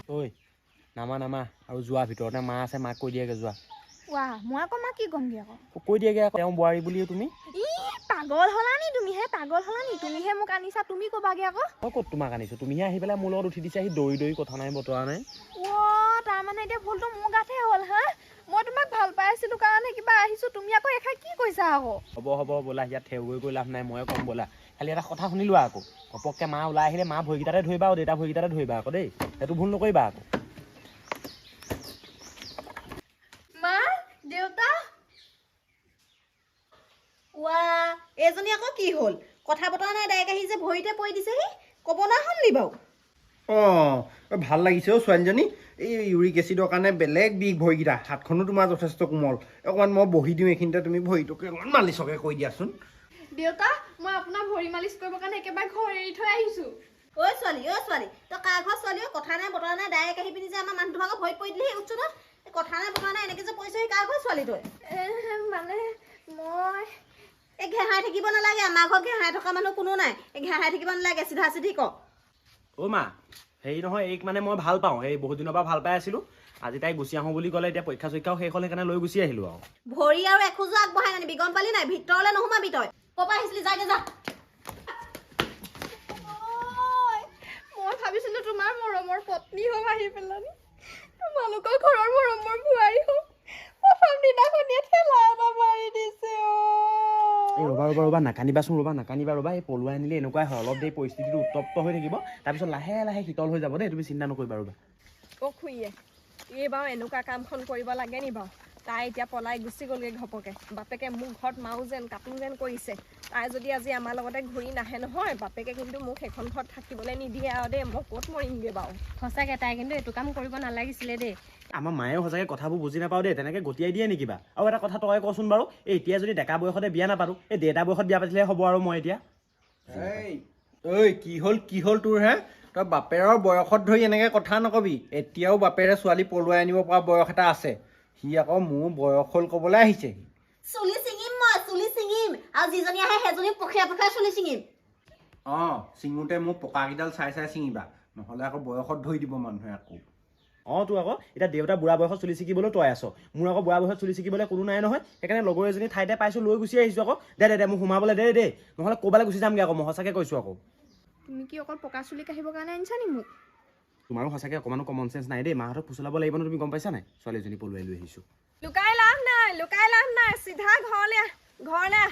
ঐ নামা নামা আৰু যোৱা ভিতৰতে মা আছে মাক কৈ দিয়েগে যোৱা ৱা মই আকৌ মা কি ক'মগে আকৌ কৈ দিয়েগে আকৌ তেওঁ বোৱাৰী বুলি তুমি ই পাগল হলা নি তুমিহে পাগল হলা নি তুমিহে মোক আনিছা তুমি ক'বাগে আকৌ মই ক'ত তোমাক আনিছো তুমিহে আহি পেলাই মোৰ লগত উঠি দিছা আহি দৌৰি দৌৰি কথা নাই বতৰা নাই তাৰমানে এতিয়া ভুলটো মোৰ গাতহে হ'ল হা মই তোমাক ভাল পাই আছিলো কাৰণে কিবা আহিছো তুমি আকৌ এখাই কি কৈছা আকৌ হ'ব ব'লা ইয়াত থেউ গৈ লাভ নাই ময়ে ক'ম ব'লা খালি এটা কথা শুনি লোৱা আকৌ ঘপককে মা ওলাই আহিলে মা ভৰিকেইটাতে ধৰিবা আৰু দেউতা ভৰিকেইটাতে ধৰিবা আকৌ দেই সেইটো ভুল নকৰিবা আকৌ মা দেউতা ৱা এজনী আকৌ কি হ'ল কথা বতৰা নাই ডাইৰেক্ট আহি যে ভৰিতে পৰি দিছেহি ক'ব না হ'ল নি বাৰু ভাল লাগিছে অ' ছোৱালীজনী এই ইউৰিক এচিডৰ কাৰণে বেলেগ বিষ ভৰিকেইটা হাতখনো তোমাৰ যথেষ্ট কোমল অকণমান মই বহি দিওঁ এইখিনিতে তুমি ভৰিটোকে অকণমান মালিচকে কৈ দিয়াচোন দেউতা মই আপোনাৰ ভৰি মালিচ কৰিবৰ কাৰণে একেবাৰে ঘৰ এৰি থৈ আহিছো ঐ ছোৱালী তই কাৰ ঘৰ ছোৱালী কথা নাই বতৰা নাই ডাইৰেক্ট আহি পিনি যে আমাৰ মানুহটো ভাগৰ ভৰিত পৰি দিলেহি উঠছো ন কথা নাই বতৰা নাই এনেকৈ যে পৰিছেহি কাৰ ঘৰ ছোৱালী তই মানে মই এই ঘেহাই থাকিব নালাগে আমাৰ ঘৰত ঘেহাই থকা মানুহ কোনো নাই এই ঘেহাই থাকিব নালাগে চিধা চিধি ক অ' মা হেৰি নহয় এইক মানে মই ভাল পাওঁ এই বহুত দিনৰ পৰা ভাল পাই আছিলোঁ আজি তাই গুচি আহোঁ বুলি ক'লে এতিয়া পৰীক্ষা চৰীক্ষাও শেষ হ'ল সেইকাৰণে লৈ গুচি আহিলোঁ আৰু ভৰি আৰু এখোজো আগবঢ়াই নানিবি গম পালি নাই ভিতৰলৈ নোসোমাবি তই ক'ৰপৰা আহিছিলি যাগে যা মই ভাবিছিলো তোমাৰ মৰমৰ পত্নী হম আহি পেলানি তোমালোকৰ ঘৰৰ মৰমৰ বোৱাৰী হম প্ৰথম দিনাখনিয়ে ঠেলা এটা মাৰি দিছে এই ৰ'বা নাকানিবা ৰ'বা এই পলুৱাই আনিলে এনেকুৱাই হয় অলপ দেৰি পৰিস্থিতিটো উত্তপ্ত হৈ থাকিব তাৰপিছত লাহে লাহে শীতল হৈ যাব দেই তুমি চিন্তা নকৰিবা ৰ'বা খুৰীয়ে এই বাৰু এনেকুৱা কামখন কৰিব লাগে নি বাৰু তাই এতিয়া পলাই গুচি গ'লগৈ ঘপকে বাপেকে মোক ঘৰত মাও যেন কাপোৰ যেন কৰিছে তাই যদি আজি আমাৰ লগতে ঘূৰি নাহে নহয় বাপেকে কিন্তু মোক সেইখন ঘৰত থাকিবলৈ নিদিয়ে আৰু দেই মই ক'ত মৰিমগৈ বাৰু সঁচাকৈ তাই কিন্তু এইটো কাম কৰিব নালাগিছিলে দেই আমাৰ মায়েও সঁচাকৈ কথাবোৰ বুজি নাপাওঁ দেই তেনেকৈ গতিয়াই দিয়ে নেকি বা আৰু এটা কথা তই কচোন বাৰু এই এতিয়া যদি ডেকা বয়সতে বিয়া নাপাতো এই ডেটা বয়সত বিয়া পাতিলে হ'ব আৰু মই এতিয়া ঐ কি হ'ল তোৰ হে তই বাপেৰৰ বয়সত ধৰি এনেকৈ কথা নকবি এতিয়াও বাপেৰে ছোৱালী পলুৱাই আনিব পৰা বয়স এটা আছে সি আকৌ মোৰ বয়স হ'ল ক'বলৈ আহিছে চুলি ছিঙিম মই চুলি ছিঙিম আৰু যিজনী আহে সেইজনী পখিয়াই চুলি ছিঙিম ছিঙোতে মোক পকাকেইডাল চাই ছিঙিবা নহ'লে আকৌ বয়সত ধৰি দিব মানুহে আকৌ তোৰ আকৌ এতিয়া দেউতা বুঢ়া বয়সত চুলি ছিকিবলৈ তই আছ মোৰ আকৌ বুঢ়া বয়সত চুলি ছিকিবলৈ কোনো নাই নহয় সেইকাৰণে লগৰ এজনী ঠাইতে পাইছোঁ লৈ গুচি আহিছোঁ আকৌ দে মোক সোমাবলৈ দে নহ'লে ক'ৰবালৈ গুচি যামগৈ আকৌ মই সঁচাকৈ কৈছোঁ আকৌ তুমি কি অকল পকা চুলি কাঢ়িবৰ কাৰণে আনিছা নি মোক তোমাৰো সঁচাকৈ অকণমানো কমন চেঞ্চ নাই দেই মাহঁতক ফুচলাব লাগিব ন তুমি গম পাইছা নাই ছোৱালীজনী পলুৱাই লৈ আহিছোঁ লুকাই লাভ নাই চিধা ঘৰলৈ আহ